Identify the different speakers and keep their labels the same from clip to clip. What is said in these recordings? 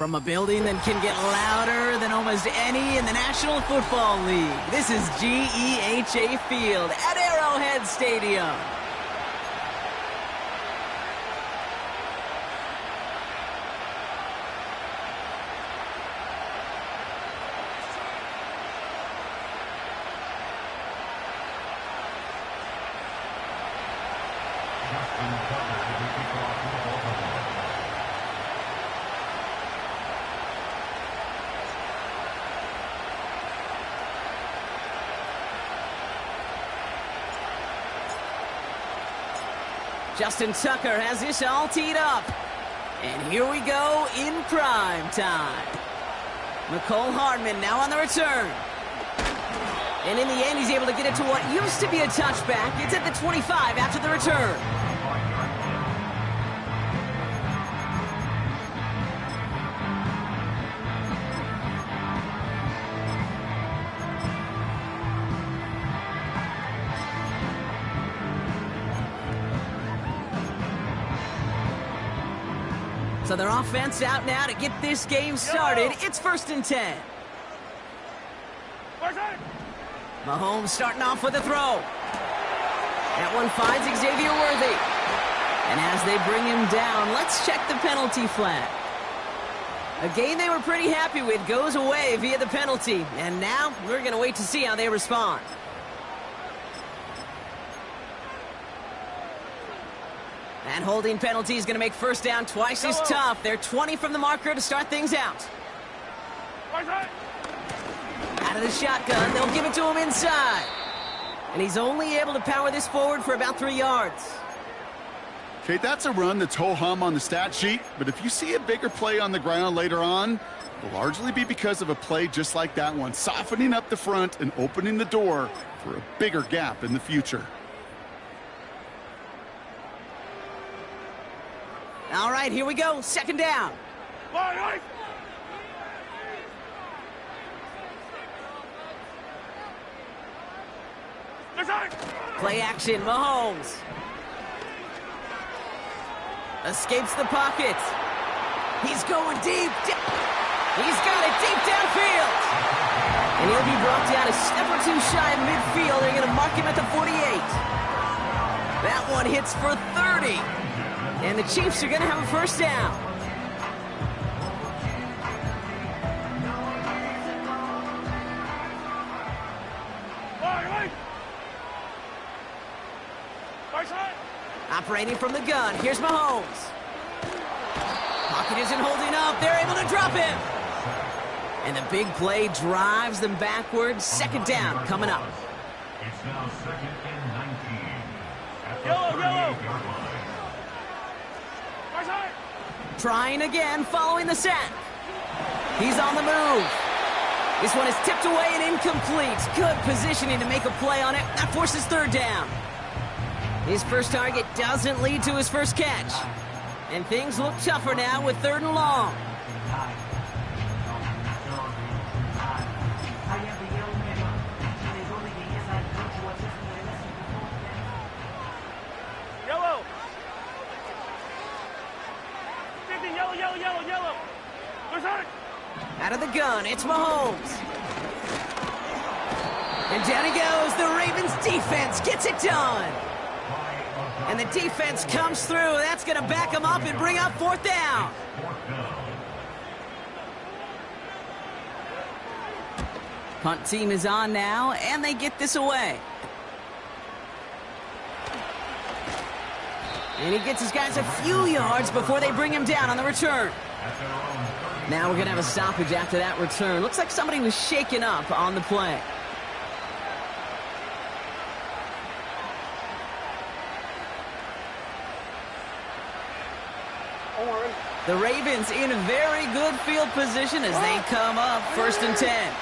Speaker 1: From a building that can get louder than almost any in the National Football League, this is GEHA Field at Arrowhead Stadium. Justin Tucker has this all teed up. And here we go in prime time. McCole Hardman now on the return. And in the end, he's able to get it to what used to be a touchback. It's at the 25 after the return. So their offense out now to get this game started. It's 1st and 10. Mahomes starting off with a throw. That one finds Xavier Worthy. And as they bring him down, let's check the penalty flag. A game they were pretty happy with goes away via the penalty. And now we're going to wait to see how they respond. That holding penalty is going to make first down twice as tough. They're 20 from the marker to start things out. Out of the shotgun, they'll give it to him inside. And he's only able to power this forward for about 3 yards.
Speaker 2: Okay, that's a run that's ho-hum on the stat sheet, but if you see a bigger play on the ground later on, it'll largely be because of a play just like that one, softening up the front and opening the door for a bigger gap in the future.
Speaker 1: All right, here we go. 2nd down. Play action, Mahomes. Escapes the pocket. He's going deep. He's got it deep downfield. And he'll be brought down a step or two shy of midfield. They're going to mark him at the 48. That one hits for 30. And the Chiefs are going to have a first down. Operating from the gun, here's Mahomes. Pocket isn't holding up. They're able to drop him. And the big play drives them backwards. 2nd down coming up.
Speaker 3: It's now 2nd and 19. At the
Speaker 4: Yellow.
Speaker 1: Trying again, following the sack. He's on the move. This one is tipped away and incomplete. Good positioning to make a play on it. That forces 3rd down. His first target doesn't lead to his first catch. And things look tougher now with 3rd and long.
Speaker 4: Yellow.
Speaker 1: Out of the gun, it's Mahomes. And down he goes. The Ravens defense gets it done. And the defense comes through. That's going to back them up and bring up 4th down. Punt team is on now, and they get this away. And he gets his guys a few yards before they bring him down on the return. Now we're going to have a stoppage after that return. Looks like somebody was shaken up on the play. The Ravens in very good field position as they come up 1st and 10.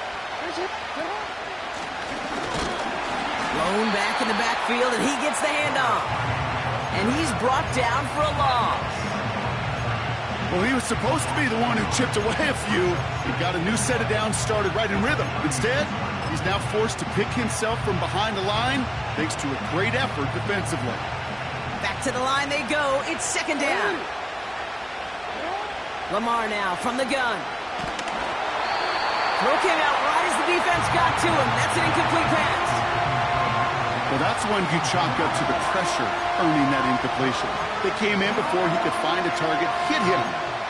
Speaker 1: Blown back in the backfield, and he gets the handoff. And he's brought down for a loss.
Speaker 2: Well, he was supposed to be the one who chipped away a few. He got a new set of downs started right in rhythm. Instead, he's now forced to pick himself from behind the line thanks to a great effort defensively.
Speaker 1: Back to the line they go. It's 2nd down. Lamar now from the gun. Throw came out right as the defense got to him. That's an incomplete pass.
Speaker 2: Well, that's when you chalk up to the pressure earning that incompletion. They came in before he could find a target, hit him,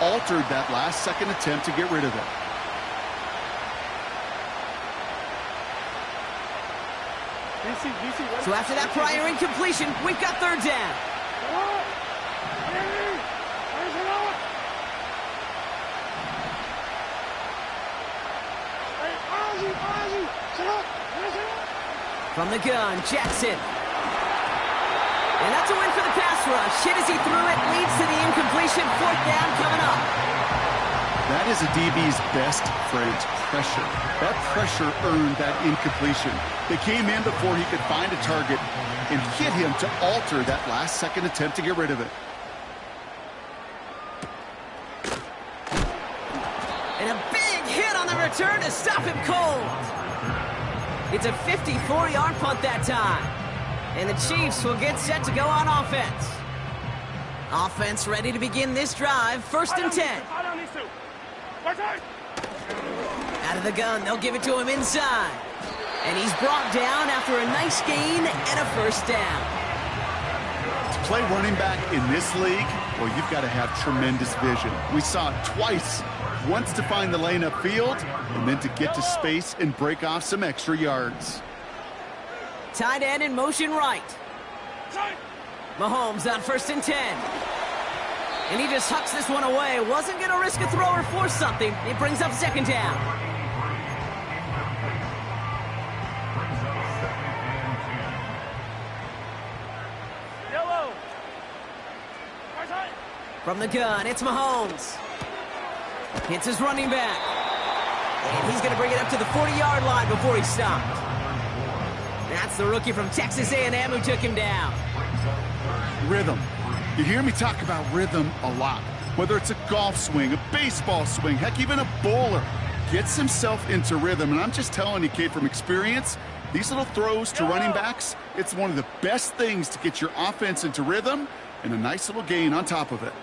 Speaker 2: altered that last-second attempt to get rid of it.
Speaker 1: So after that prior incompletion, we've got third down. From the gun, Jackson. And that's a win for the pass rush. Hit as he threw it, leads to the incompletion. Fourth down coming up.
Speaker 2: That is a DB's best friend, pressure. That pressure earned that incompletion. They came in before he could find a target and hit him to alter that last-second attempt to get rid of it.
Speaker 1: And a big hit on the return to stop him cold. It's a 54-yard punt that time. And the Chiefs will get set to go on offense. Offense ready to begin this drive. First and 10. Out of the gun, they'll give it to him inside. And he's brought down after a nice gain and a first down.
Speaker 2: To play running back in this league, well, you've got to have tremendous vision. We saw it twice. Once to find the lane upfield, and then to get to space and break off some extra yards.
Speaker 1: Tight end in motion right. Mahomes on first and 10. And he just hucks this one away. Wasn't going to risk a throw or force something. It brings up second down. From the gun, it's Mahomes. Hits his running back. And he's going to bring it up to the 40-yard line before he stopped. That's the rookie from Texas A&M who took him down.
Speaker 2: Rhythm. You hear me talk about rhythm a lot. Whether it's a golf swing, a baseball swing, heck, even a bowler gets himself into rhythm. And I'm just telling you, kid, from experience, these little throws to running backs, it's one of the best things to get your offense into rhythm and a nice little gain on top of it.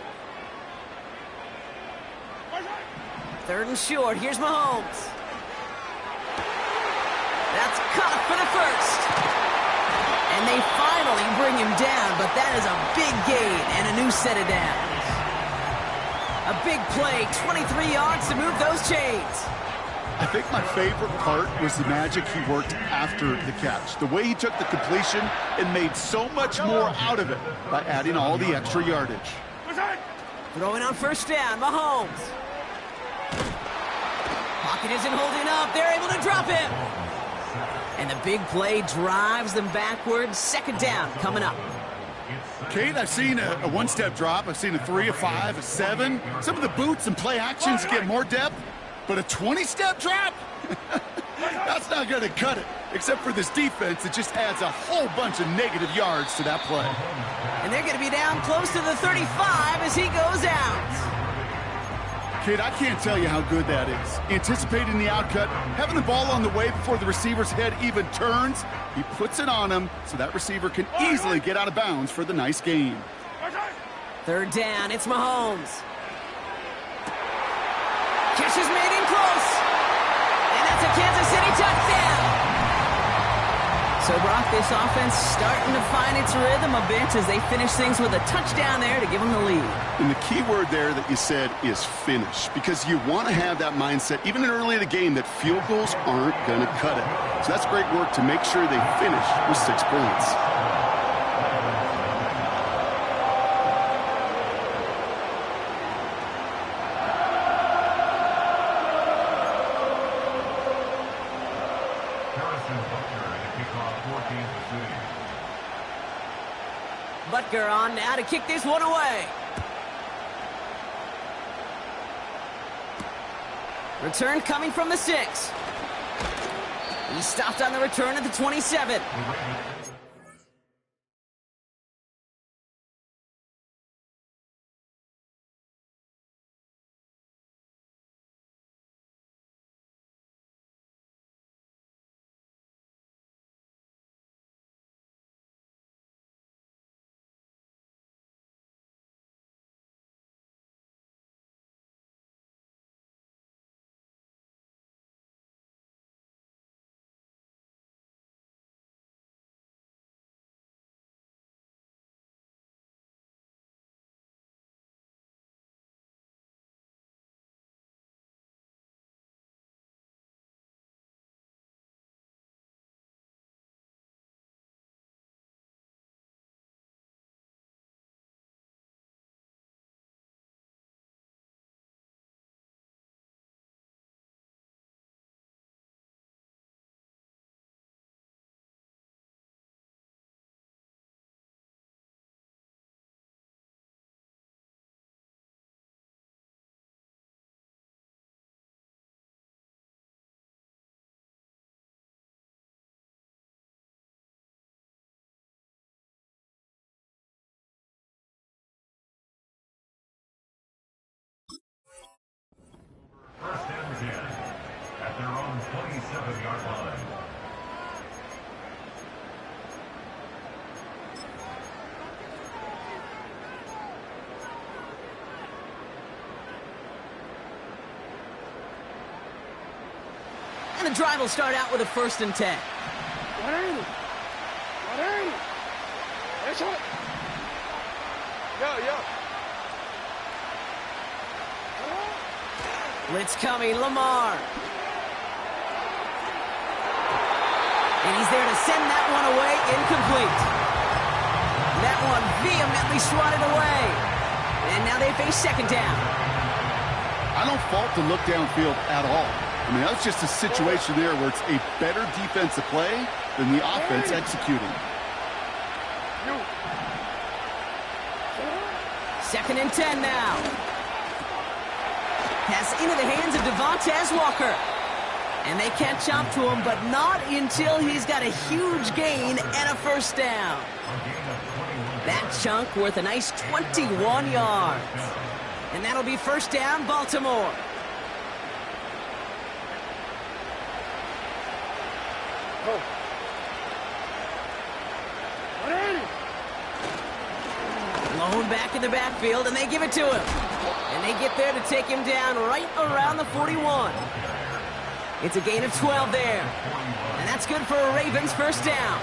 Speaker 1: Third and short. Here's Mahomes. That's caught for the first. And they finally bring him down, but that is a big gain and a new set of downs. A big play, 23 yards to move those chains.
Speaker 2: I think my favorite part was the magic he worked after the catch. The way he took the completion and made so much more out of it by adding all the extra yardage.
Speaker 1: Throwing on first down, Mahomes. Pocket isn't holding up. They're able to drop him. And the big play drives them backwards. Second down coming up.
Speaker 2: Kate, I've seen a one-step drop. I've seen a 3, a 5, a 7. Some of the boots and play actions get more depth. But a 20-step drop? That's not going to cut it. Except for this defense, it just adds a whole bunch of negative yards to that play.
Speaker 1: And they're going to be down close to the 35 as he goes out.
Speaker 2: Kid, I can't tell you how good that is. Anticipating the outcut, having the ball on the way before the receiver's head even turns, he puts it on him so that receiver can easily get out of bounds for the nice gain.
Speaker 1: Third down, it's Mahomes. Catch is made in close. And that's a Kansas City touchdown. So, Brock, this offense starting to find its rhythm a bit as they finish things with a touchdown there to give them the lead.
Speaker 2: And the key word there that you said is finish, because you want to have that mindset, even early in the game, that field goals aren't going to cut it. So that's great work to make sure they finish with 6 points.
Speaker 1: Butker on now to kick this one away. Return coming from the 6. He stopped on the return at the 27.
Speaker 3: 27-yard line.
Speaker 1: And the drive will start out with a 1st and 10. Blitz coming, Lamar. And he's there to send that one away, incomplete. That one vehemently swatted away. And now they face 2nd down.
Speaker 2: I don't fault the look downfield at all. I mean, that's just a situation there where it's a better defensive play than the offense executing.
Speaker 1: 2nd and 10 now. Pass into the hands of Devontae Walker. And they can't jump to him, but not until he's got a huge gain and a 1st down. That chunk worth a nice 21 yards. And that'll be 1st down, Baltimore. Lone back in the backfield, and they give it to him. And they get there to take him down right around the 41. It's a gain of 12 there. And that's good for a Ravens 1st down.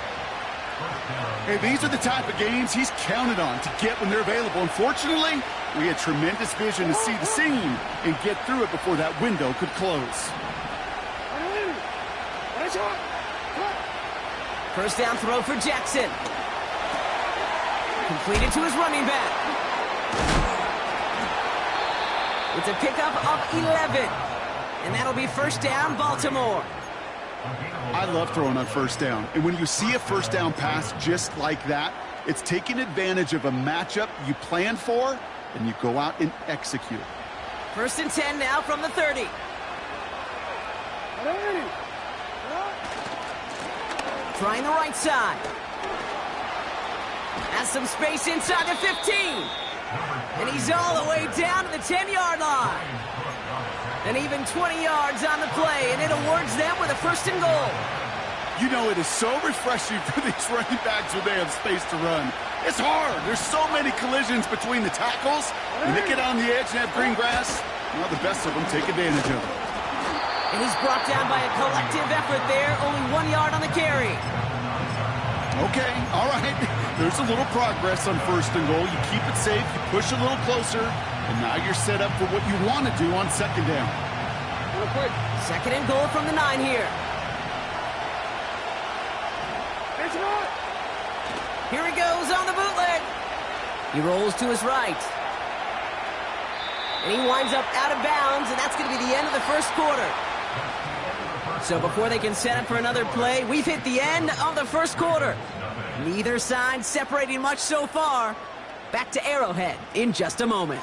Speaker 2: Hey, these are the type of gains he's counted on to get when they're available. Unfortunately, we had tremendous vision to see the seam and get through it before that window could close.
Speaker 1: 1st down throw for Jackson. Completed to his running back. It's a pickup of 11. And that'll be 1st down, Baltimore.
Speaker 2: I love throwing on 1st down. And when you see a 1st down pass just like that, it's taking advantage of a matchup you plan for, and you go out and execute.
Speaker 1: 1st and 10 now from the 30. Trying the right side. Has some space inside the 15. And he's all the way down to the 10-yard line. And even 20 yards on the play, and it awards them with a 1st and goal.
Speaker 2: You know, it is so refreshing for these running backs when they have space to run. It's hard. There's so many collisions between the tackles. When they get on the edge and have green grass, well, the best of them take advantage of it.
Speaker 1: And he's brought down by a collective effort there. Only 1 yard on the carry.
Speaker 2: Okay, all right. There's a little progress on 1st and goal. You keep it safe, you push a little closer, and now you're set up for what you want to do on 2nd down.
Speaker 1: 2nd and goal from the 9 here. Here he goes on the bootleg. He rolls to his right. And he winds up out of bounds, and that's going to be the end of the 1st quarter. So before they can set up for another play, we've hit the end of the 1st quarter. Neither side separating much so far. Back to Arrowhead in just a moment.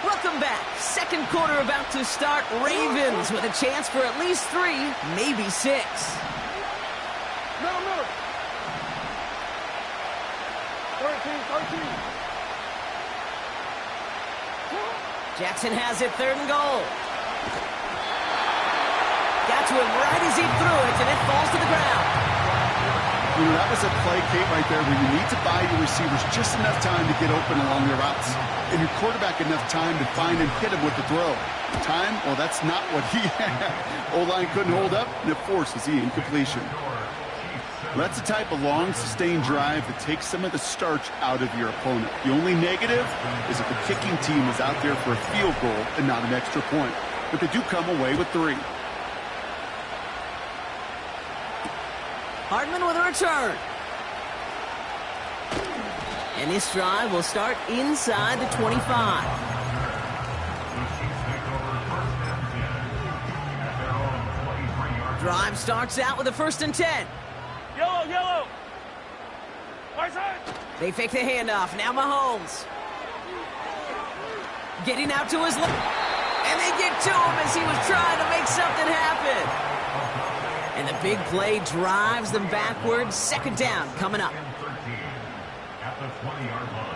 Speaker 1: Welcome back. 2nd quarter about to start. Ravens with a chance for at least 3, maybe 6.
Speaker 4: Middle. 13.
Speaker 1: Jackson has it 3rd and goal. Got to him right as he threw it, and it falls to the ground.
Speaker 2: You know, that was a play, Kate, right there where you need to buy your receivers just enough time to get open along their routes. And your quarterback enough time to find and hit him with the throw. Time? Well, that's not what he had. O-line couldn't hold up, and it forces the incompletion. Well, that's the type of long, sustained drive that takes some of the starch out of your opponent. The only negative is if the kicking team is out there for a field goal and not an extra point. But they do come away with 3.
Speaker 1: Hardman with a return. And this drive will start inside the 25. Drive starts out with a 1st and 10.
Speaker 4: Yellow. Right side.
Speaker 1: They fake the handoff. Now Mahomes. Getting out to his left. And they get to him as he was trying to make something happen. And the big play drives them backwards. 2nd down coming up.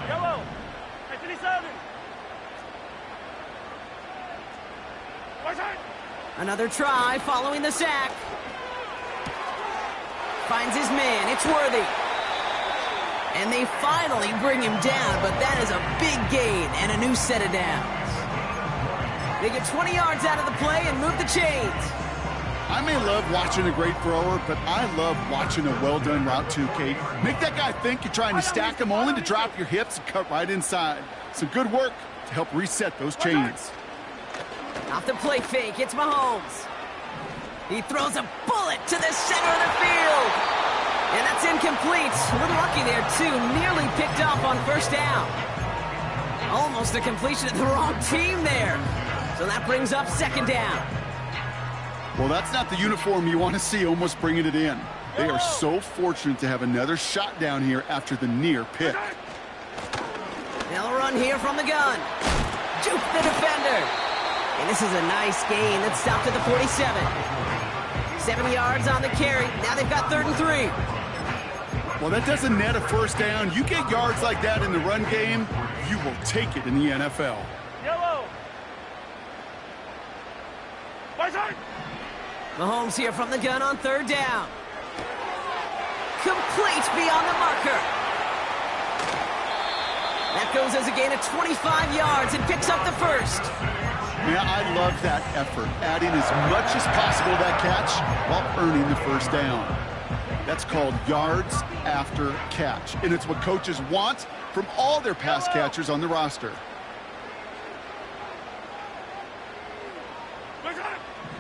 Speaker 4: Yellow. 27. Right side.
Speaker 1: Another try following the sack. Finds his man. It's Worthy. And they finally bring him down, but that is a big gain and a new set of downs. They get 20 yards out of the play and move the chains.
Speaker 2: I may love watching a great thrower, but I love watching a well-done route too, Kate. Make that guy think you're trying to stack him only to drop your hips and cut right inside. Some good work to help reset those chains.
Speaker 1: Off the play fake, it's Mahomes. He throws a bullet to the center of the field. And that's incomplete. A little lucky there, too. Nearly picked off on first down. Almost a completion of the wrong team there. So that brings up second down.
Speaker 2: Well, that's not the uniform you want to see almost bringing it in. They are so fortunate to have another shot down here after the near pick.
Speaker 1: They'll run here from the gun. Juke the defender. And this is a nice gain. Let's stop to the 47. 7 yards on the carry. Now they've got 3rd and 3.
Speaker 2: Well, that doesn't net a first down. You get yards like that in the run game, you will take it in the NFL.
Speaker 4: Yellow. Right side.
Speaker 1: Mahomes here from the gun on 3rd down. Complete beyond the marker. That goes as a gain of 25 yards and picks up the first.
Speaker 2: Yeah, I love that effort, adding as much as possible to that catch while earning the first down. That's called yards after catch, and it's what coaches want from all their pass catchers on the roster.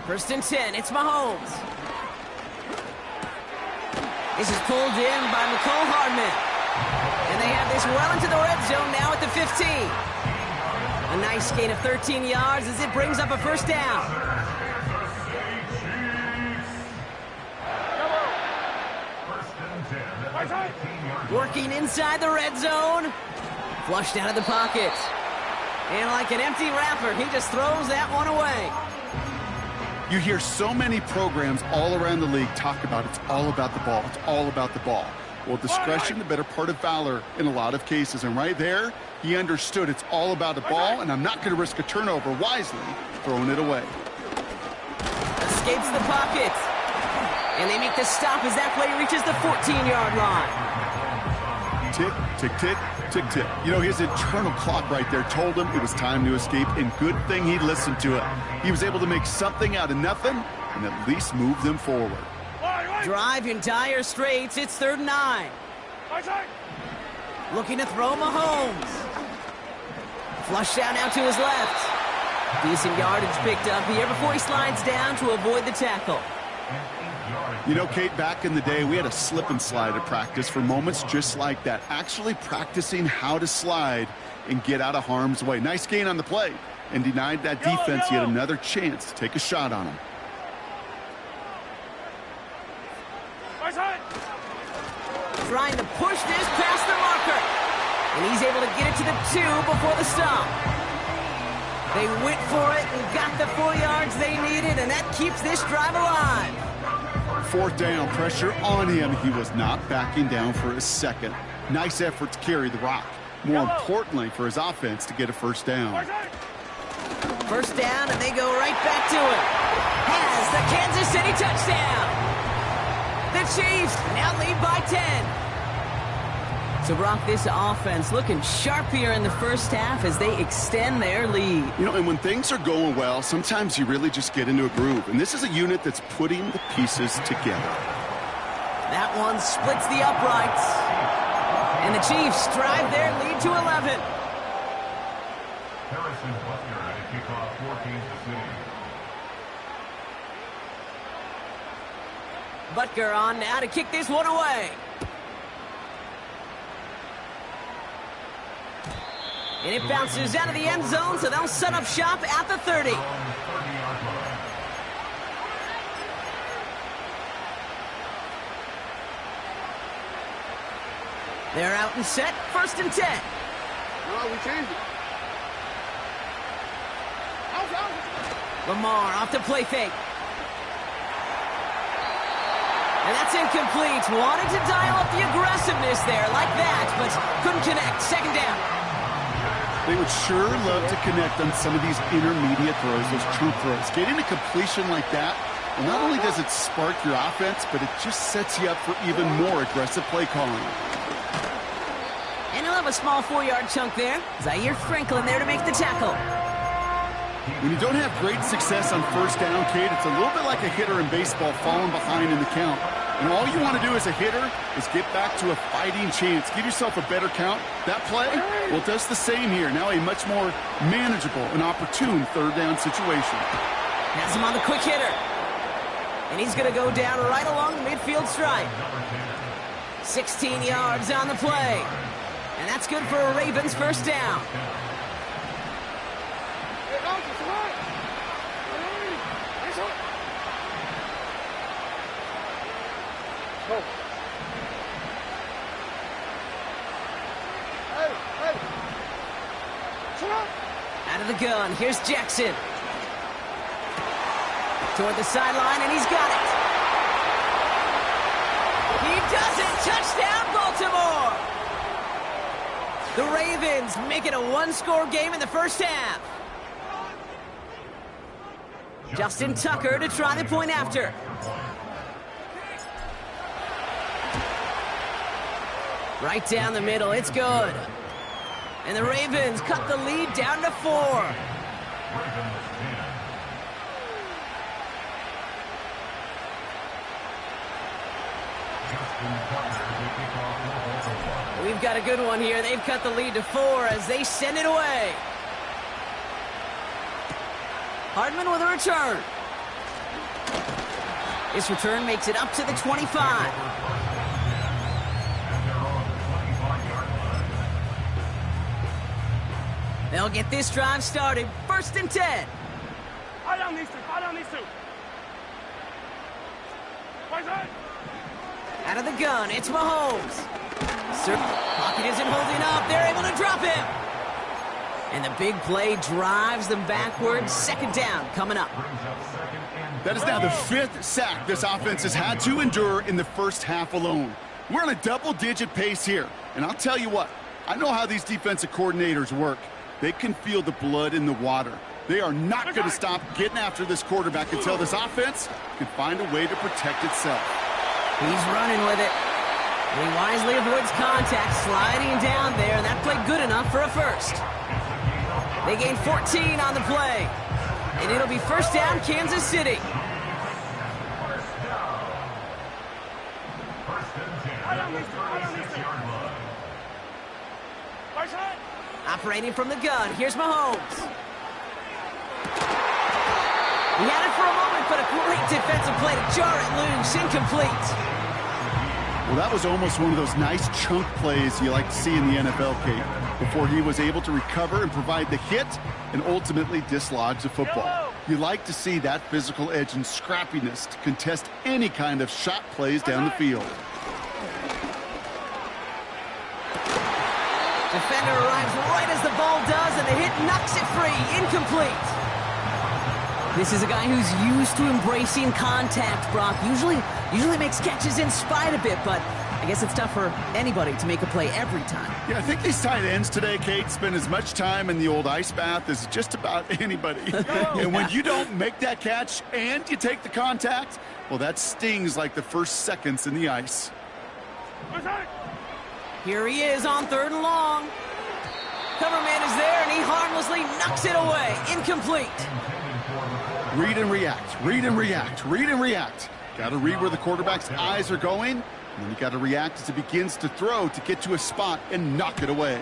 Speaker 1: First and 10, it's Mahomes. This is pulled in by McCole Hardman. And they have this well into the red zone now at the 15. A nice gain of 13 yards as it brings up a first down. Working inside the red zone. Flushed out of the pocket. And like an empty wrapper, he just throws that one away.
Speaker 2: You hear so many programs all around the league talk about it's all about the ball. It's all about the ball. Well, discretion, the better part of valor in a lot of cases. And right there, he understood it's all about the ball, and I'm not going to risk a turnover, wisely throwing it away.
Speaker 1: Escapes the pocket. And they make the stop as that play reaches the 14-yard line.
Speaker 2: Tick, tick, tick, tick, tick. You know, his internal clock right there told him it was time to escape, and good thing he listened to it. He was able to make something out of nothing and at least move them forward.
Speaker 1: Drive in dire straits. It's 3rd and 9. Looking to throw Mahomes. Flush down now to his left. Decent yardage picked up here before he slides down to avoid the tackle.
Speaker 2: You know, Kate, back in the day, we had a slip and slide at practice for moments just like that. Actually practicing how to slide and get out of harm's way. Nice gain on the play, and denied that defense yet another chance to take a shot on him.
Speaker 1: Trying to push this past the marker. And he's able to get it to the 2 before the stop. They went for it and got the 4 yards they needed, and that keeps this drive alive.
Speaker 2: 4th down, pressure on him. He was not backing down for a second. Nice effort to carry the rock. More importantly, for his offense to get a first down.
Speaker 1: First down, and they go right back to it. Has the Kansas City touchdown. The Chiefs now lead by 10. So, Brock, this offense looking sharp here in the first half as they extend their lead.
Speaker 2: You know, and when things are going well, sometimes you really just get into a groove. And this is a unit that's putting the pieces together.
Speaker 1: That one splits the uprights. And the Chiefs drive their lead to 11.
Speaker 3: Harrison Butler at a kickoff for Kansas City.
Speaker 1: Butker on now to kick this one away. And it bounces out of the end zone, so they'll set up shop at the 30. They're out and set, 1st and 10.
Speaker 2: No, we changed it.
Speaker 1: Lamar off the play fake. And that's incomplete. Wanted to dial up the aggressiveness there like that, but couldn't connect. 2nd down.
Speaker 2: They would sure love to connect on some of these intermediate throws, those true throws. Getting a completion like that, well, not only does it spark your offense, but it just sets you up for even more aggressive play calling.
Speaker 1: And he'll have a small 4-yard chunk there. Zaire Franklin there to make the tackle.
Speaker 2: When you don't have great success on first down, Kate, it's a little bit like a hitter in baseball falling behind in the count. And all you want to do as a hitter is get back to a fighting chance. Give yourself a better count. That play, well, it does the same here. Now a much more manageable and opportune third down situation.
Speaker 1: Has him on the quick hitter. And he's going to go down right along the midfield stripe. 16 yards on the play. And that's good for a Ravens first down. Out of the gun, here's Jackson. Toward the sideline, and he's got it. He does it! Touchdown, Baltimore! The Ravens make it a one-score game in the first half. Justin Tucker to try the point after. Right down the middle, it's good. And the Ravens cut the lead down to 4. We've got a good one here. They've cut the lead to 4 as they send it away. Hardman with a return. This return makes it up to the 25. They'll get this drive started. 1st and 10.
Speaker 4: Hold on these two.
Speaker 1: Out of the gun, it's Mahomes. Pocket isn't holding up. They're able to drop him. And the big play drives them backwards. 2nd down coming up.
Speaker 2: That is now the 5th sack this offense has had to endure in the first half alone. We're on a double-digit pace here. And I'll tell you what, I know how these defensive coordinators work. They can feel the blood in the water. They are not going to stop getting after this quarterback until this offense can find a way to protect itself.
Speaker 1: He's running with it. And he wisely avoids contact, sliding down there, and that played good enough for a first. They gain 14 on the play. And it'll be 1st down, Kansas City. Operating from the gun, here's Mahomes. He had it for a moment, but a great defensive play to jar it loose, incomplete.
Speaker 2: Well, that was almost one of those nice chunk plays you like to see in the NFL, Kate, before he was able to recover and provide the hit and ultimately dislodge the football. You like to see that physical edge and scrappiness to contest any kind of shot plays down the field.
Speaker 1: Defender arrives right as the ball does, and the hit knocks it free. Incomplete. This is a guy who's used to embracing contact, Brock. Usually makes catches in spite of it, but I guess it's tough for anybody to make a play every time.
Speaker 2: Yeah, I think these tight ends today, Kate, spend as much time in the old ice bath as just about anybody. And when you don't make that catch and you take the contact, well, that stings like the first seconds in the ice.
Speaker 1: Here he is on 3rd and long. Cover man is there, and he harmlessly knocks it away. Incomplete.
Speaker 2: Read and react, read and react, read and react. Got to read where the quarterback's eyes are going, and then you got to react as he begins to throw to get to a spot and knock it away.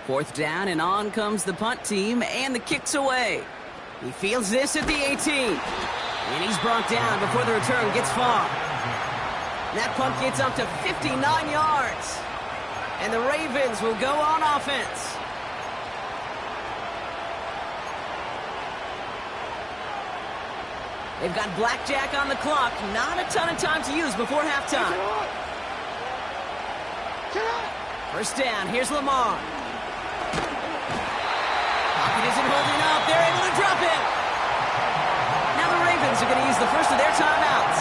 Speaker 1: 4th down, and on comes the punt team, and the kick's away. He fields this at the 18. And he's brought down before the return gets far. That punt gets up to 59 yards. And the Ravens will go on offense. They've got blackjack on the clock. Not a ton of time to use before halftime. 1st down. Here's Lamar. Pocket isn't holding up. They're able to drop it. Now the Ravens are going to use the first of their timeouts.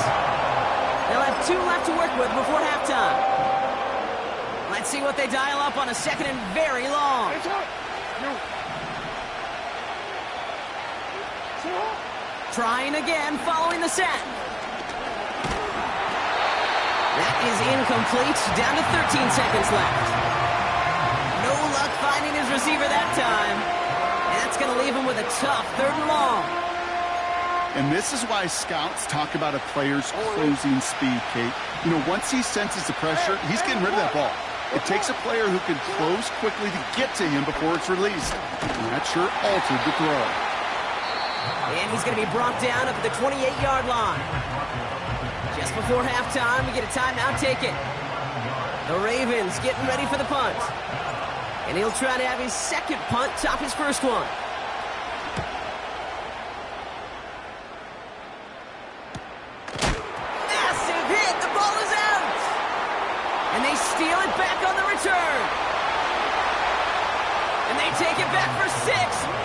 Speaker 1: They'll have 2 left to work with before halftime. Let's see what they dial up on a 2nd and very long. Trying again following the set. That is incomplete. Down to 13 seconds left. No luck finding his receiver that time. And that's going to leave him with a tough 3rd and long.
Speaker 2: And this is why scouts talk about a player's closing speed, Kate. You know, once he senses the pressure, he's getting rid of that ball. It takes a player who can close quickly to get to him before it's released. And that sure altered the throw.
Speaker 1: And he's going to be brought down up at the 28-yard line. Just before halftime, we get a timeout taken. The Ravens getting ready for the punt. And he'll try to have his 2nd punt top his 1st one. Massive hit. The ball is out. And they steal it back on the return. And they take it back for 6.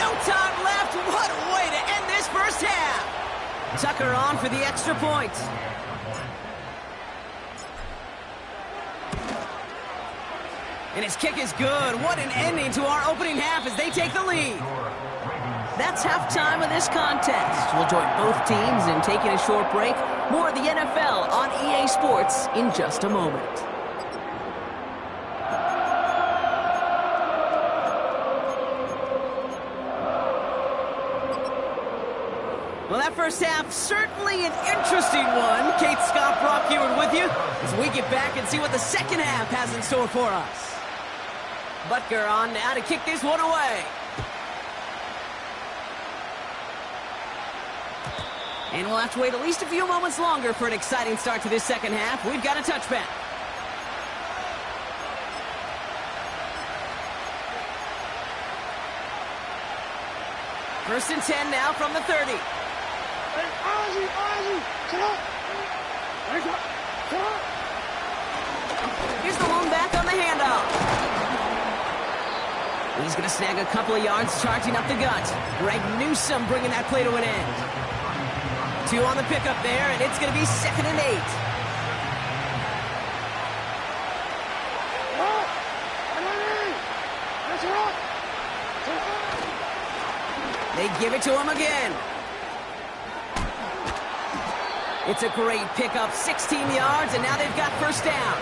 Speaker 1: No time left. What a way to end this 1st half. Tucker on for the extra point. And his kick is good. What an ending to our opening half as they take the lead. That's halftime of this contest. We'll join both teams in taking a short break. More of the NFL on EA Sports in just a moment. Well, that 1st half, certainly an interesting one. Kate Scott, Brock Heward with you as we get back and see what the 2nd half has in store for us. Butker on now to kick this one away. And we'll have to wait at least a few moments longer for an exciting start to this 2nd half. We've got a touchback. First and 10 now from the 30. Here's the lone back on the handoff. He's going to snag a couple of yards charging up the gut. Greg Newsome bringing that play to an end. 2 on the pickup there, and it's going to be 2nd and 8. They give it to him again. It's a great pickup, 16 yards, and now they've got 1st down.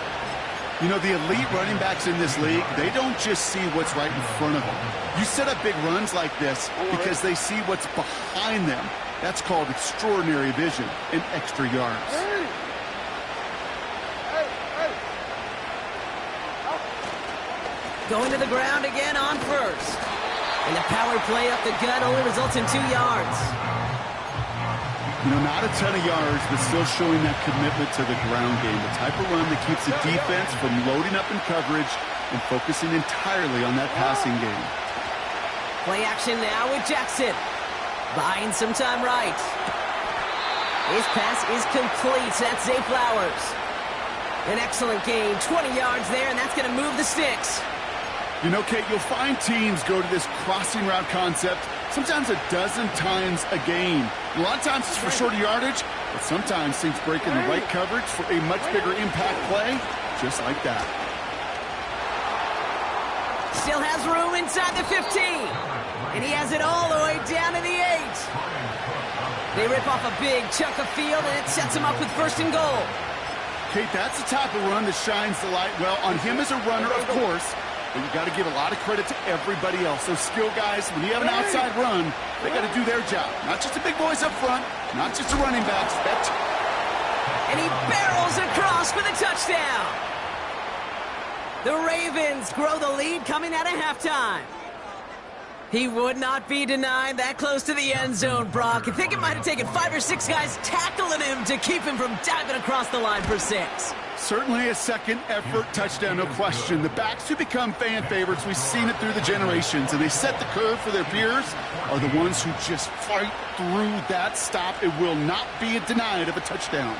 Speaker 2: You know, the elite running backs in this league, they don't just see what's right in front of them. You set up big runs like this because they see what's behind them. That's called extraordinary vision and extra yards.
Speaker 1: Going to the ground again on 1st. And the power play up the gut only results in 2 yards.
Speaker 2: You know, not a ton of yards, but still showing that commitment to the ground game. The type of run that keeps the defense from loading up in coverage and focusing entirely on that passing game.
Speaker 1: Play action now with Jackson. Buying some time right. His pass is complete. That's Zay Flowers. An excellent gain. 20 yards there, and that's going to move the sticks.
Speaker 2: You know, Kate, you'll find teams go to this crossing route concept sometimes a dozen times a game. A lot of times it's for shorter yardage, but sometimes things break in the right coverage for a much bigger impact play, just like that.
Speaker 1: Still has room inside the 15. And he has it all the way down to the 8. They rip off a big chunk of field, and it sets him up with 1st and goal.
Speaker 2: Kate, that's the type of run that shines the light well on him as a runner, of course, but you got to give a lot of credit to everybody else. Those skill guys, when you have an outside run, they got to do their job. Not just the big boys up front, not just the running backs.
Speaker 1: And he barrels across for the touchdown. The Ravens grow the lead coming out of halftime. He would not be denied that close to the end zone, Brock. I think it might have taken 5 or 6 guys tackling him to keep him from diving across the line for 6.
Speaker 2: Certainly a second effort touchdown, no question. The backs who become fan favorites, we've seen it through the generations, and they set the curve for their peers, are the ones who just fight through that stop. It will not be denied of a touchdown.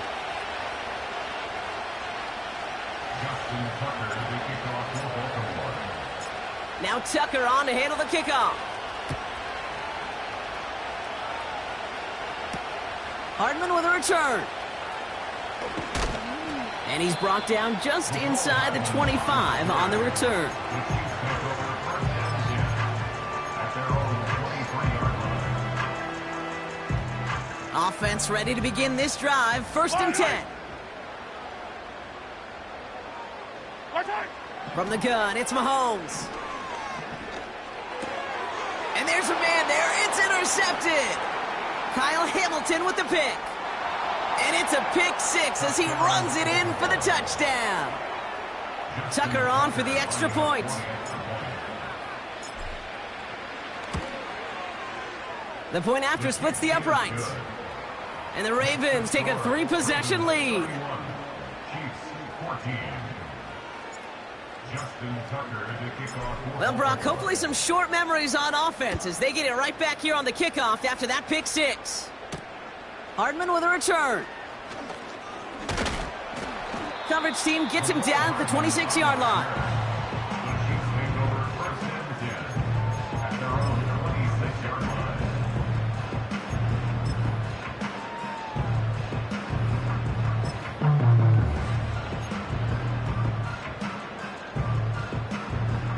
Speaker 1: Now Tucker on to handle the kickoff. Hardman with a return. And he's brought down just inside the 25 on the return. Offense ready to begin this drive. 1st and 10. From the gun, it's Mahomes. And there's a man there. It's intercepted. Kyle Hamilton with the pick. And it's a pick-6 as he runs it in for the touchdown. Tucker on for the extra point. The point after splits the uprights. And the Ravens take a 3-possession lead. Well, Brock, hopefully some short memories on offense as they get it right back here on the kickoff after that pick-6. Hardman with a return. Coverage team gets him down at the 26-yard line.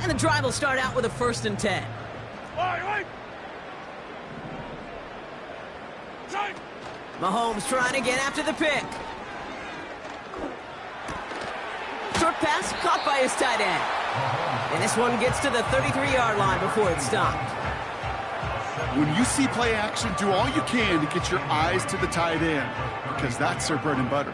Speaker 1: And the drive will start out with a 1st and 10. Mahomes trying again after the pick. Short pass caught by his tight end. And this one gets to the 33-yard line before it's stopped.
Speaker 2: When you see play action, do all you can to get your eyes to the tight end, because that's their bread and butter.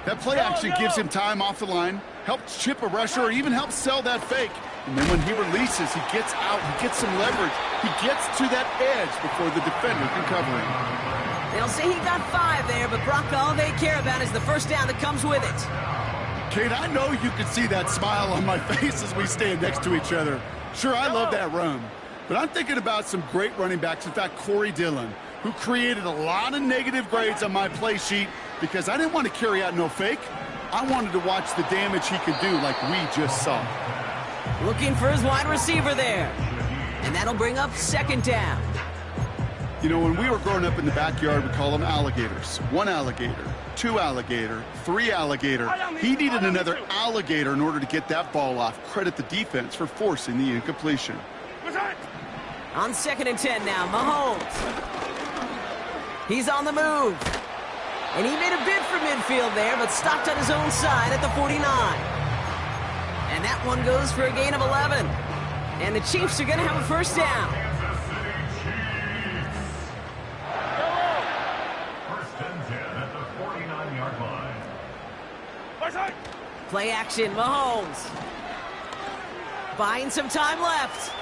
Speaker 2: That play action gives him time off the line, helps chip a rusher, or even helps sell that fake. And then when he releases, he gets out, he gets some leverage. He gets to that edge before the defender can cover him.
Speaker 1: They'll say he got 5 there, but Brock, all they care about is the first down that comes with it.
Speaker 2: Kate, I know you can see that smile on my face as we stand next to each other. Sure, I love that run. But I'm thinking about some great running backs. In fact, Corey Dillon, who created a lot of negative grades on my play sheet because I didn't want to carry out no fake. I wanted to watch the damage he could do like we just saw.
Speaker 1: Looking for his wide receiver there. And that'll bring up 2nd down.
Speaker 2: You know, when we were growing up in the backyard, we call them alligators. 1 alligator, 2 alligator, 3 alligator. He needed another alligator in order to get that ball off. Credit the defense for forcing the incompletion.
Speaker 1: On 2nd and 10 now, Mahomes. He's on the move. And he made a bid for midfield there, but stopped on his own side at the 49. And that one goes for a gain of 11. And the Chiefs are going to have a 1st down. Play action, Mahomes. Buying some time left.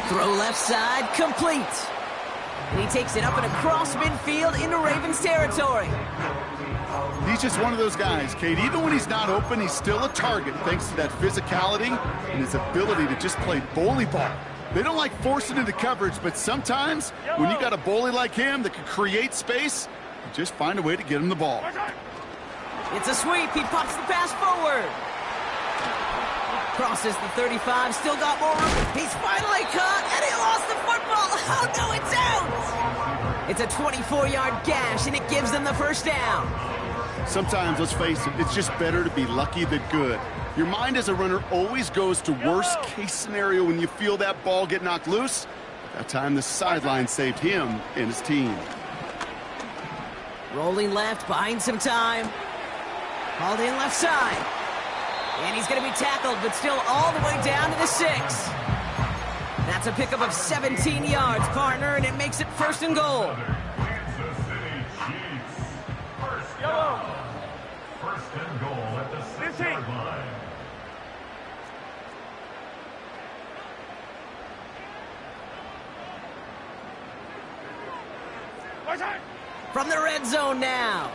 Speaker 1: Throw left side, complete. And he takes it up and across midfield into Ravens territory.
Speaker 2: He's just one of those guys, Kate. Even when he's not open, he's still a target thanks to that physicality and his ability to just play bully ball. They don't like forcing into coverage, but sometimes when you got a bully like him that can create space, you just find a way to get him the ball.
Speaker 1: It's a sweep. He pops the pass forward. Crosses the 35. Still got more room. He's finally caught, and he lost the football. Oh, no, it's out. It's a 24-yard gash, and it gives them the 1st down.
Speaker 2: Sometimes, let's face it, it's just better to be lucky than good. Your mind as a runner always goes to worst-case scenario when you feel that ball get knocked loose. That time, the sideline saved him and his team.
Speaker 1: Rolling left, buying some time. Hauled in left side. And he's going to be tackled, but still all the way down to the 6. That's a pickup of 17 yards, partner, and it makes it 1st and goal.
Speaker 3: Kansas City Chiefs. 1st and goal at the 6-yard line.
Speaker 1: From the red zone now.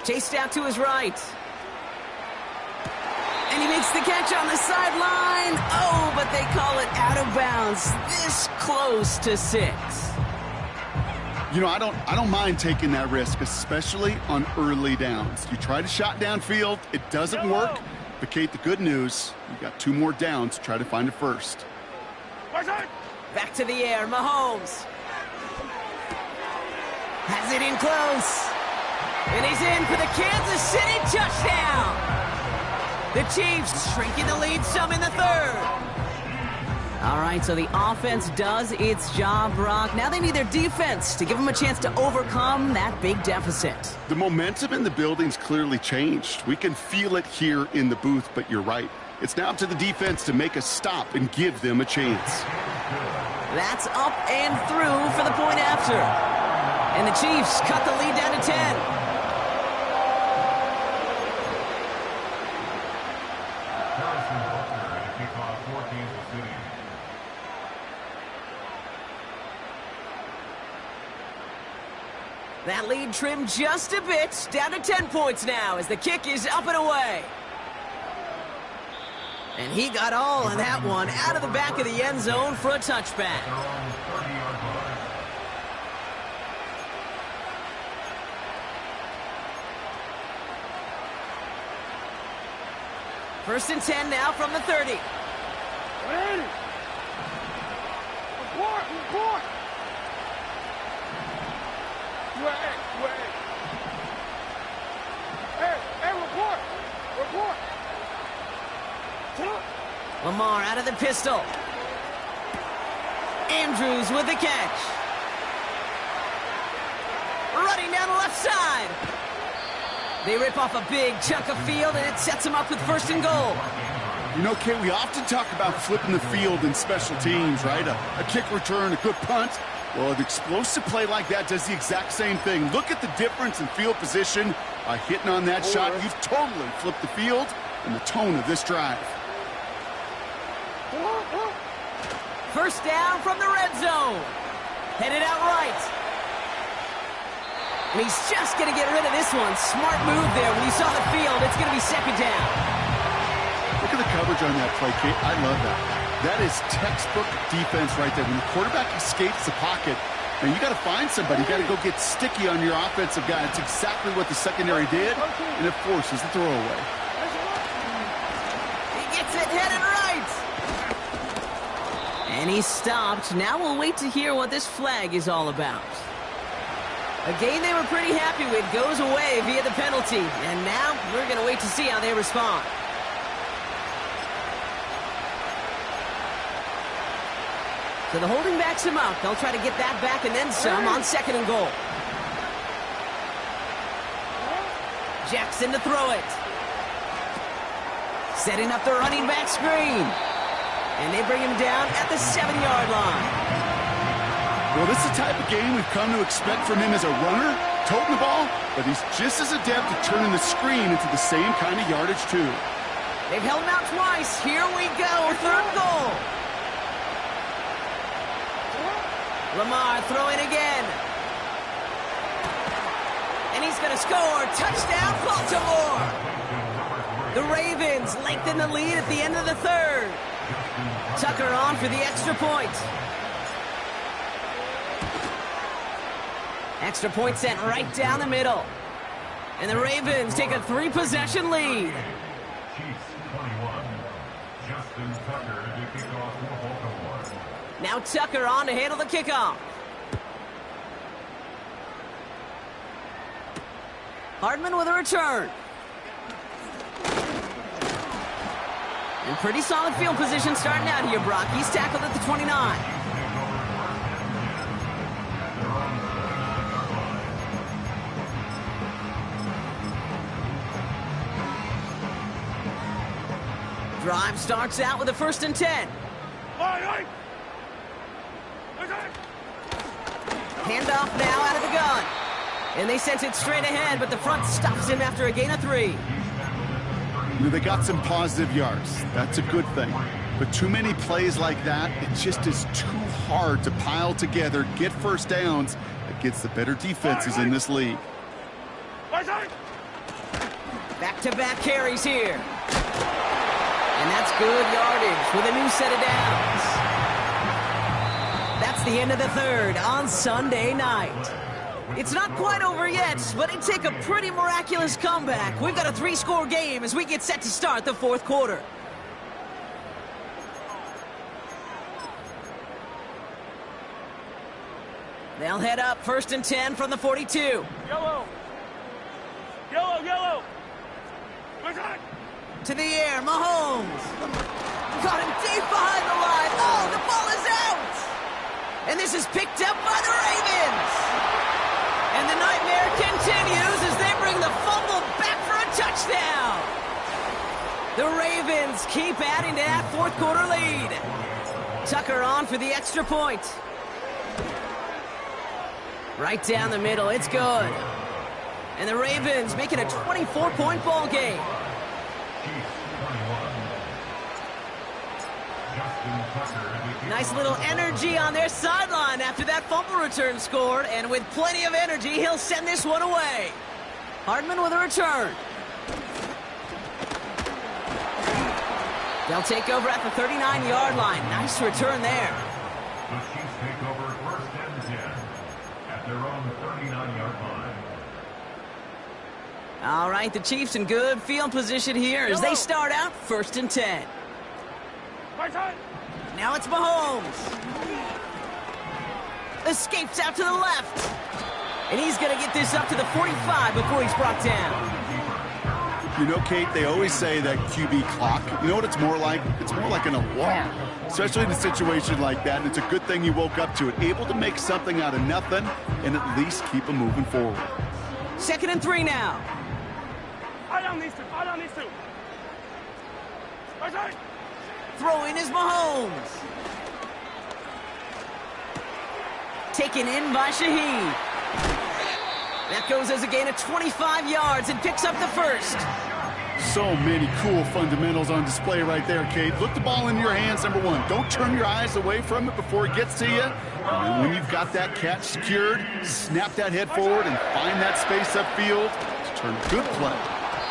Speaker 1: Chased out to his right. And he makes the catch on the sideline. Oh, but they call it out of bounds. This close to 6.
Speaker 2: You know, I don't mind taking that risk, especially on early downs. You try to shot downfield, it doesn't work. But, Kate, the good news, you got 2 more downs to try to find a 1st.
Speaker 1: Back to the air, Mahomes. Has it in close. And he's in for the Kansas City touchdown. The Chiefs shrinking the lead some in the 3rd. All right, so the offense does its job, Brock. Now they need their defense to give them a chance to overcome that big deficit.
Speaker 2: The momentum in the building's clearly changed. We can feel it here in the booth, but you're right. It's now up to the defense to make a stop and give them a chance.
Speaker 1: That's up and through for the point after. And the Chiefs cut the lead down to 10. That lead trimmed just a bit, down to 10 points now as the kick is up and away. And he got all of that one out of the back of the end zone for a touchback. First and 10 now from the 30.
Speaker 4: Ready. Report, report. Wait. Hey, report. Report.
Speaker 1: Lamar out of the pistol. Andrews with the catch. Running down the left side. They rip off a big chunk of field, and it sets them up with first and goal.
Speaker 2: You know, Kate, we often talk about flipping the field in special teams, right? A kick return, a good punt. Well, an explosive play like that does the exact same thing. Look at the difference in field position. By hitting on that shot, you've totally flipped the field and the tone of this drive.
Speaker 1: First down from the red zone. Headed out right. And he's just going to get rid of this one. Smart move there. When you saw the field, it's going to be second down.
Speaker 2: Look at the coverage on that play, Kate. I love that. That is textbook defense right there. When the quarterback escapes the pocket, and you got to find somebody. You got to go get sticky on your offensive guy. It's exactly what the secondary did, and it forces the throwaway.
Speaker 1: He gets it headed right. And he stopped. Now we'll wait to hear what this flag is all about. A game they were pretty happy with goes away via the penalty. And now we're going to wait to see how they respond. So the holding backs him up. They'll try to get that back and then some on second and goal. Jackson to throw it. Setting up the running back screen. And they bring him down at the 7-yard line.
Speaker 2: Well, this is the type of game we've come to expect from him as a runner, toting the ball, but he's just as adept at turning the screen into the same kind of yardage, too.
Speaker 1: They've held him out twice. Here we go, third goal. Lamar throwing again. And he's going to score. Touchdown, Baltimore. The Ravens lengthen the lead at the end of the third. Tucker on for the extra point. Extra point sent right down the middle. And the Ravens take a 3-possession lead.
Speaker 3: Chiefs 21. Justin Tucker to kick off for Baltimore.
Speaker 1: Now Tucker on to handle the kickoff. Hardman with a return. And pretty solid field position starting out here, Brock. He's tackled at the 29. Drive starts out with a first and 10. Handoff now out of the gun. And they sent it straight ahead, but the front stops him after a gain of 3.
Speaker 2: You know, they got some positive yards. That's a good thing. But too many plays like that, it just is too hard to pile together, get first downs against the better defenses in this league.
Speaker 1: Back-to-back carries here. And that's good yardage with a new set of downs. That's the end of the third on Sunday night. It's not quite over yet, but it take a pretty miraculous comeback. We've got a 3-score game as we get set to start the fourth quarter. They'll head up first and 10 from the 42.
Speaker 4: Yellow.
Speaker 1: To the air, Mahomes. Got him deep behind the line. Oh, the ball Ravens keep adding to that fourth quarter lead. Tucker on for the extra point. Right down the middle, it's good. And the Ravens making a 24-point ball game. Nice little energy on their sideline after that fumble return scored, and with plenty of energy, he'll send this one away. Hardman with a return. They'll take over at the 39-yard line. Nice return there.
Speaker 3: The Chiefs take over first and 10 at their own 39-yard line.
Speaker 1: All right, the Chiefs in good field position here as they start out first and 10.
Speaker 4: Right side.
Speaker 1: Now it's Mahomes. Escapes out to the left. And he's going to get this up to the 45 before he's brought down.
Speaker 2: You know, Kate, they always say that QB clock, you know what it's more like? It's more like an alarm, especially in a situation like that. And it's a good thing you woke up to it, able to make something out of nothing and at least keep them moving forward.
Speaker 1: 2nd and 3 now.
Speaker 4: Eye down these two. Eye down these two. Right side.
Speaker 1: Throwing is Mahomes. Taken in by Shaheed. That goes as a gain of 25 yards and picks up the first.
Speaker 2: So many cool fundamentals on display right there, Kate. Look the ball in your hands, number one. Don't turn your eyes away from it before it gets to you. And then when you've got that catch secured, snap that head forward and find that space upfield to turn a good play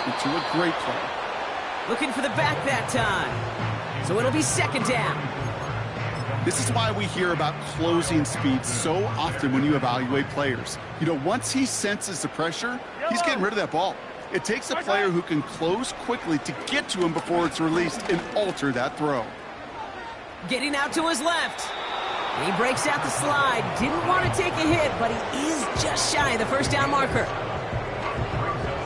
Speaker 2: into a great play.
Speaker 1: Looking for the back that time. So it'll be 2nd down.
Speaker 2: This is why we hear about closing speed so often when you evaluate players. You know, once he senses the pressure, he's getting rid of that ball. It takes a player who can close quickly to get to him before it's released and alter that throw.
Speaker 1: Getting out to his left. He breaks out the slide. Didn't want to take a hit, but he is just shy of the first down marker.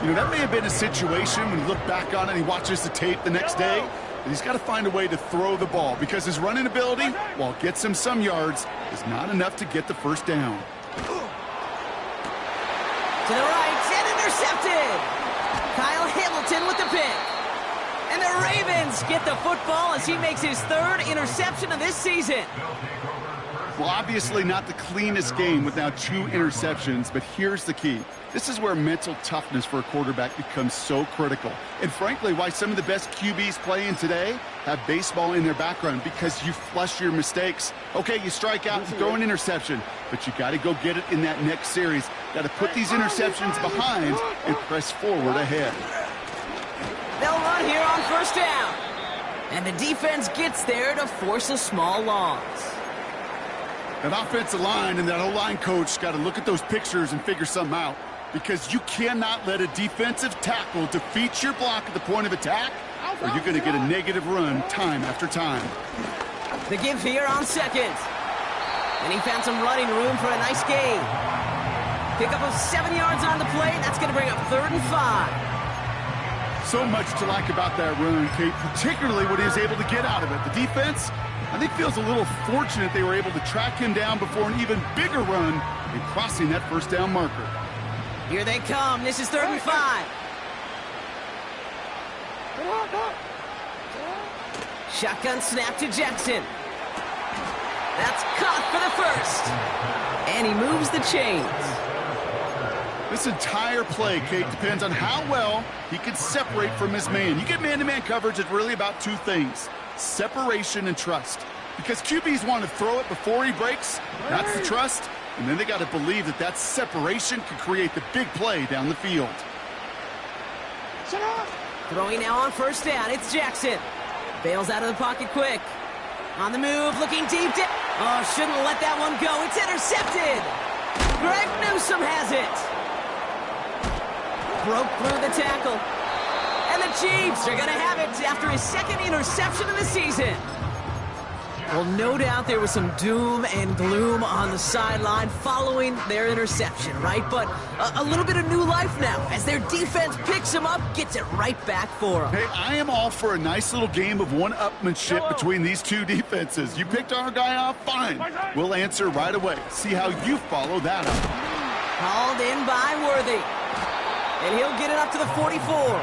Speaker 2: You know, that may have been a situation when you look back on it and he watches the tape the next day. But he's got to find a way to throw the ball because his running ability, while it gets him some yards, is not enough to get the first down.
Speaker 1: To the right, and intercepted. Kyle Hamilton with the pick. And the Ravens get the football as he makes his 3rd interception of this season.
Speaker 2: Well, obviously not the cleanest game with now 2 interceptions, but here's the key. This is where mental toughness for a quarterback becomes so critical. And frankly, why some of the best QBs playing today have baseball in their background, because you flush your mistakes. Okay, you strike out and throw an interception, but you got to go get it in that next series. Got to put these interceptions behind and press forward ahead.
Speaker 1: They'll run here on 1st down. And the defense gets there to force a small loss.
Speaker 2: That offensive line and that O-line coach got to look at those pictures and figure something out, because you cannot let a defensive tackle defeat your block at the point of attack, or you're going to get a negative run time after time.
Speaker 1: The give here on 2nd. And he found some running room for a nice gain. Pick up of 7 yards on the play, and that's going to bring up 3rd and 5.
Speaker 2: So much to like about that run, Kate, particularly what he was able to get out of it. The defense, I think, feels a little fortunate they were able to track him down before an even bigger run and crossing that first down marker.
Speaker 1: Here they come. This is 3rd and 5. Shotgun snap to Jackson. That's caught for the first. And he moves the chains.
Speaker 2: This entire play, Kate, depends on how well he can separate from his man. You get man-to-man coverage, it's really about 2 things: separation and trust. Because QBs want to throw it before he breaks. That's the trust. And then they got to believe that that separation can create the big play down the field.
Speaker 1: Throwing now on 1st down. It's Jackson. Bails out of the pocket quick. On the move, looking deep. Oh, shouldn't have let that one go. It's intercepted. Greg Newsome has it. Broke through the tackle. And the Chiefs are going to have it after his 2nd interception of the season. Well, no doubt there was some doom and gloom on the sideline following their interception, right? But a little bit of new life now as their defense picks him up, gets it right back for them.
Speaker 2: Hey, I am all for a nice little game of one-upmanship between these 2 defenses. You picked our guy off, fine. We'll answer right away. See how you follow that up.
Speaker 1: Called in by Worthy. And he'll get it up to the 44.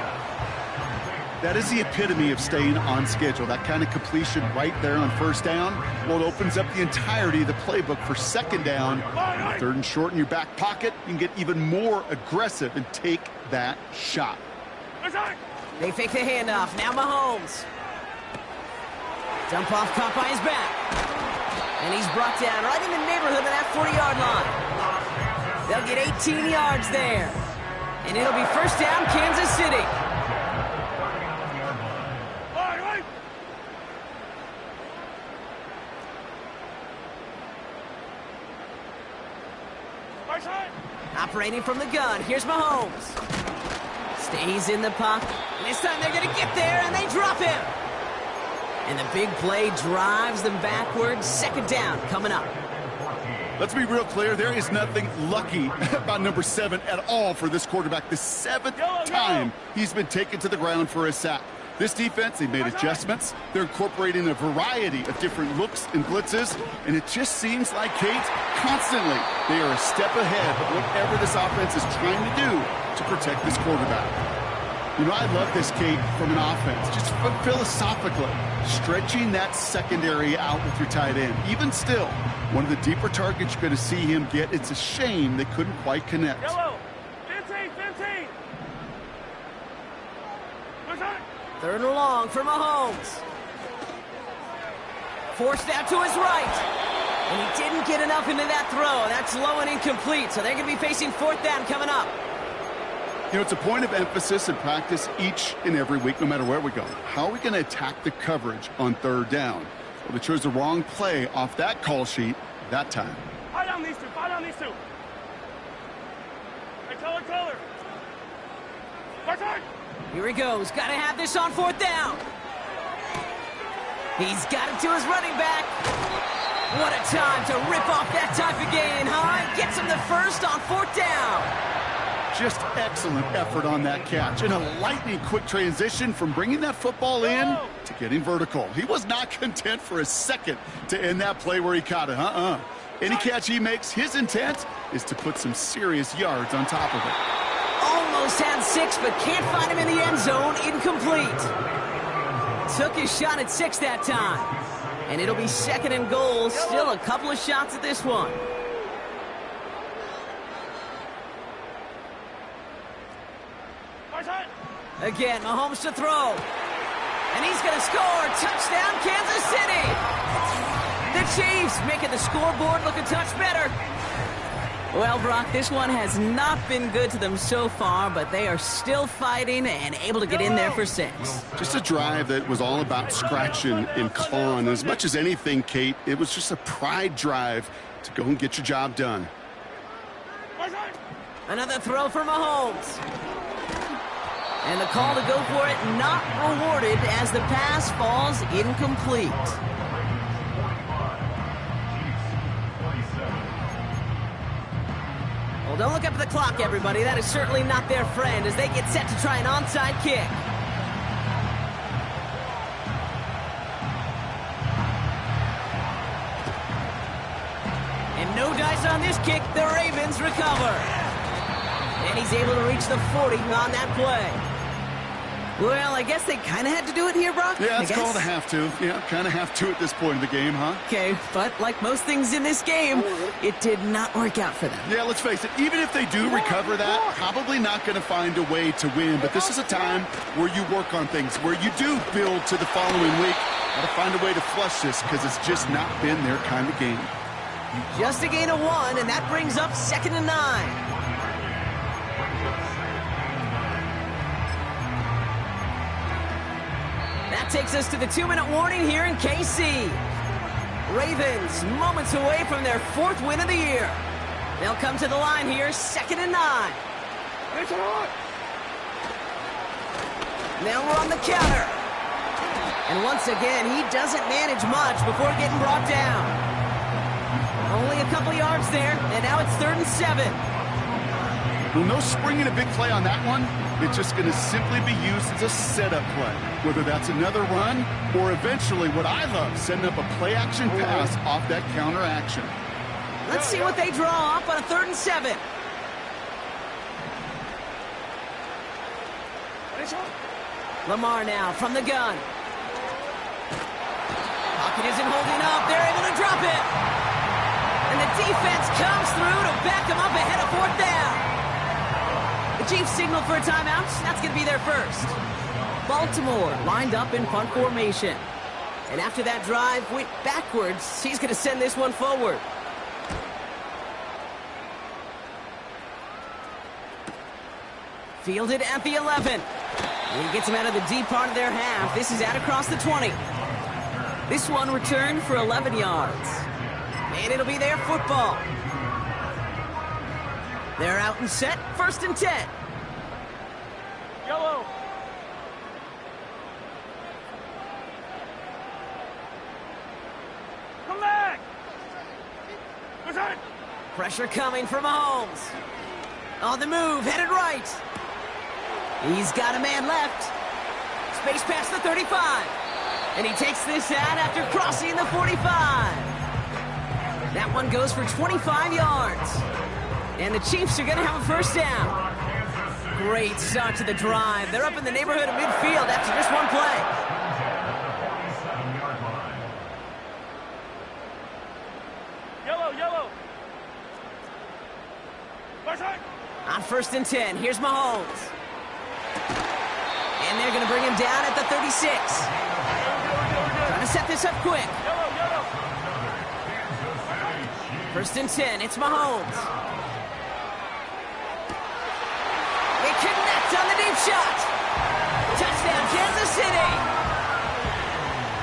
Speaker 2: That is the epitome of staying on schedule. That kind of completion right there on first down, well, it opens up the entirety of the playbook for second down. Third and short in your back pocket, you can get even more aggressive and take that shot.
Speaker 1: They fake the handoff. Now Mahomes. Dump off caught by his back. And he's brought down right in the neighborhood of that 40-yard line. They'll get 18 yards there. And it'll be first down, Kansas City. Operating from the gun, here's Mahomes. Stays in the pocket. This time they're going to get there, and they drop him. And the big play drives them backwards. Second down coming up.
Speaker 2: Let's be real clear. There is nothing lucky about number 7 at all for this quarterback. The 7th time he's been taken to the ground for a sack. This defense, they made adjustments. They're incorporating a variety of different looks and blitzes, and it just seems like, Kate, constantly they are a step ahead of whatever this offense is trying to do to protect this quarterback. You know, I love this, Kate, from an offense, just philosophically, stretching that secondary out with your tight end. Even still, one of the deeper targets you're going to see him get. It's a shame they couldn't quite connect.
Speaker 4: Yellow, 15.
Speaker 1: Third and long for Mahomes. Forced out to his right. And he didn't get enough into that throw. That's low and incomplete, so they're going to be facing fourth down coming up.
Speaker 2: You know, it's a point of emphasis in practice each and every week, no matter where we go. How are we going to attack the coverage on third down? Well, they chose the wrong play off that call sheet that time.
Speaker 4: Fight on these two. Hey, color.
Speaker 1: Here he goes. Got to have this on fourth down. He's got it to his running back. What a time to rip off that type of gain, huh? Gets him the first on fourth down.
Speaker 2: Just excellent effort on that catch. And a lightning quick transition from bringing that football in to getting vertical. He was not content for a second to end that play where he caught it. Any catch he makes, his intent is to put some serious yards on top of it.
Speaker 1: Almost had 6, but can't find him in the end zone. Incomplete. Took his shot at 6 that time. And it'll be second and goal. Still a couple of shots at this one. Again, Mahomes to throw. And he's going to score. Touchdown, Kansas City. The Chiefs making the scoreboard look a touch better. Well, Brock, this one has not been good to them so far, but they are still fighting and able to get in there for 6.
Speaker 2: Just a drive that was all about scratching and clawing. As much as anything, Kate, it was just a pride drive to go and get your job done.
Speaker 1: Another throw for Mahomes. And the call to go for it not rewarded as the pass falls incomplete. Well, don't look up at the clock, everybody. That is certainly not their friend as they get set to try an onside kick. And no dice on this kick. The Ravens recover. And he's able to reach the 40 on that play. Well, I guess they kind of had to do it here, Brock.
Speaker 2: Yeah, it's called a have to. Yeah, kind of have to at this point in the game, huh?
Speaker 1: Okay, but like most things in this game, it did not work out for them.
Speaker 2: Yeah, let's face it, even if they do recover that, probably not going to find a way to win. But this is a time where you work on things, where you do build to the following week. Got to find a way to flush this because it's just not been their kind of game.
Speaker 1: Just a gain of 1, and that brings up 2nd and 9. That takes us to the 2-minute warning here in KC. Ravens moments away from their 4th win of the year. They'll come to the line here, 2nd and 9. Now we're on the counter. And once again, he doesn't manage much before getting brought down. Only a couple yards there, and now it's 3rd and 7.
Speaker 2: Well, no springing a big play on that one. It's just going to simply be used as a setup play. Whether that's another run or eventually what I love, setting up a play-action pass off that counter action.
Speaker 1: Let's see what they draw up on a 3rd and 7. Lamar now from the gun. Pocket isn't holding up. They're able to drop it. And the defense comes through to back them up ahead of 4th down. The Chiefs signal for a timeout. That's going to be their first. Baltimore lined up in punt formation. And after that drive went backwards, he's going to send this one forward. Fielded at the 11. And he gets him out of the deep part of their half. This is out across the 20. This one returned for 11 yards. And it'll be their football. They're out and set. 1st and 10.
Speaker 4: Yellow. Come back. Return.
Speaker 1: Pressure coming from Mahomes. On the move, headed right. He's got a man left. Space past the 35. And he takes this out after crossing the 45. That one goes for 25 yards. And the Chiefs are going to have a 1st down. Great start to the drive. They're up in the neighborhood of midfield after just one play.
Speaker 4: Yellow, yellow.
Speaker 1: On 1st and 10, here's Mahomes. And they're going to bring him down at the 36. Trying to set this up quick.
Speaker 4: Yellow, yellow.
Speaker 1: 1st and 10, it's Mahomes. They connect on the deep shot. Touchdown, Kansas City.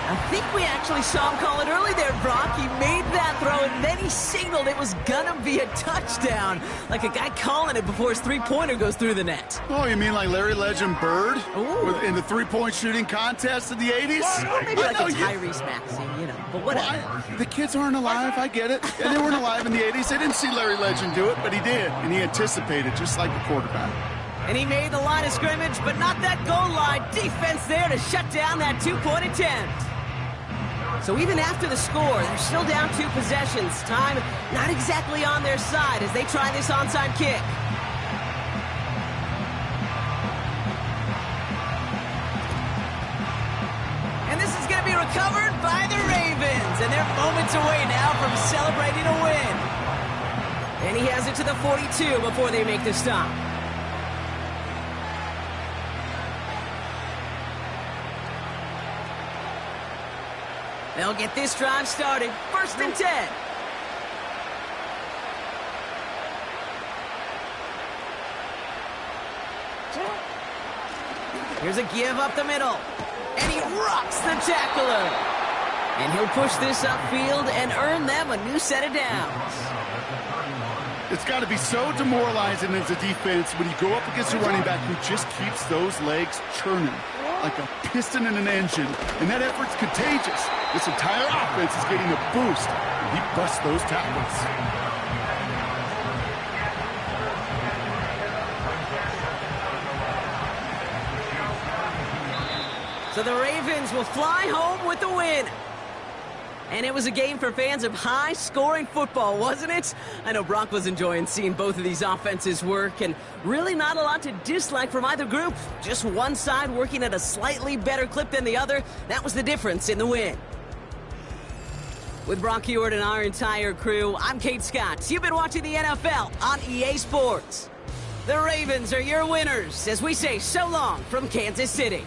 Speaker 1: I think we actually saw him call it early there, Brock. He made that throw, and then he signaled it was going to be a touchdown. Like a guy calling it before his three-pointer goes through the net.
Speaker 2: Oh, you mean like Larry Legend Bird
Speaker 1: Ooh.
Speaker 2: in the three-point shooting contest in the 80s?
Speaker 1: Or maybe like a
Speaker 2: you-
Speaker 1: Tyrese Maxey, you know, but whatever.
Speaker 2: The kids aren't alive, I get it. And they weren't alive in the 80s. They didn't see Larry Legend do it, but he did. And he anticipated, just like the quarterback.
Speaker 1: And he made the line of scrimmage, but not that goal line. Defense there to shut down that two-point attempt. So even after the score, they're still down 2 possessions. Time not exactly on their side as they try this onside kick. And this is going to be recovered by the Ravens. And they're moments away now from celebrating a win. And he has it to the 42 before they make the stop. They'll get this drive started. 1st and 10. Here's a give up the middle. And he rocks the tackler. And he'll push this upfield and earn them a new set of downs.
Speaker 2: It's got to be so demoralizing as a defense when you go up against a running back who just keeps those legs churning like a piston in an engine. And that effort's contagious. This entire offense is getting a boost, and he busts those tackles.
Speaker 1: So the Ravens will fly home with the win. And it was a game for fans of high-scoring football, wasn't it? I know Brock was enjoying seeing both of these offenses work, and really not a lot to dislike from either group. Just one side working at a slightly better clip than the other. That was the difference in the win. With Brock Heward and our entire crew, I'm Kate Scott. You've been watching the NFL on EA Sports. The Ravens are your winners as we say so long from Kansas City.